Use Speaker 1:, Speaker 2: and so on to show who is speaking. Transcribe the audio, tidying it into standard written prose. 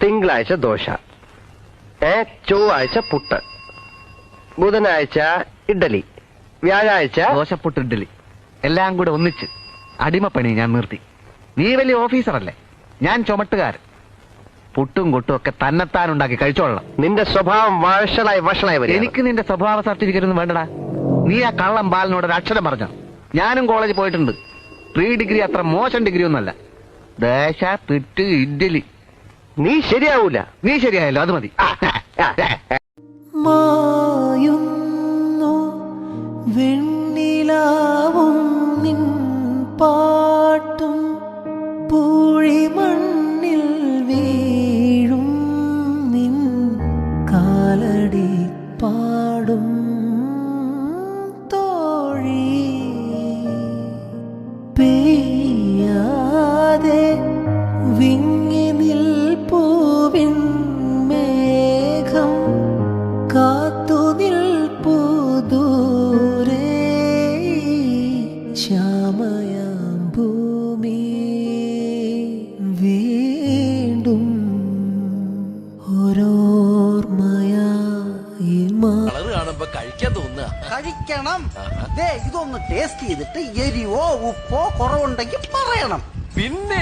Speaker 1: തിങ്കളാഴ്ച ദോശ, ചൊവ്വാഴ്ച പുട്ട്, ബുധനാഴ്ച ഇഡ്ഡലി, വ്യാഴാഴ്ച
Speaker 2: ദോശപ്പുട്ട് ഇഡ്ഡലി എല്ലാം കൂടെ ഒന്നിച്ച് അടിമപ്പണി ഞാൻ നിർത്തി. നീ വലിയ ഓഫീസറല്ലേ, ഞാൻ ചുമട്ടുകാരൻ. പുട്ടും കൊട്ടും ഒക്കെ തന്നെത്താൻ ഉണ്ടാക്കി കഴിച്ചോളണം.
Speaker 1: നിന്റെ സ്വഭാവം വഷളായി വരും.
Speaker 2: എനിക്ക് നിന്റെ സ്വഭാവ സർട്ടിഫിക്കറ്റ് ഒന്നും വേണ്ടടാ. നീ ആ കള്ളം ബാലനോട് ഒരു അക്ഷരം പറഞ്ഞോ? ഞാനും കോളേജിൽ പോയിട്ടുണ്ട്. 3 ഡിഗ്രി അത്ര മോശം ഡിഗ്രി ഒന്നല്ല. ദോശ പുട്ട് ഇഡ്ഡലി.
Speaker 1: നീ ശരിയാവൂല.
Speaker 2: നീ ശരിയായല്ലോ, അത് മതി.
Speaker 3: മായുന്നു വെണ്ണിലാവും നിൻ പാട്ടും പൂഴിമണ്ണിൽ വീഴും നിൻ കാലടി പാടും തോഴി പെയ്യാതെ വിങ്ങി നിൽപ്പൂവിൻ മേഘം കാത്തു നിൽപ്പൂ ദൂരെ ശ്യാമയാം ഭൂമി വീണ്ടും ഓരോർമ്മയായി
Speaker 4: കാണുമ്പോ കഴിക്കാൻ തോന്നുക.
Speaker 5: കഴിക്കണം. ഇതൊന്ന് ടേസ്റ്റ് ചെയ്തിട്ട് എരിവോ ഉപ്പോ കുറവുണ്ടെങ്കിൽ പറയണം.
Speaker 4: പിന്നെ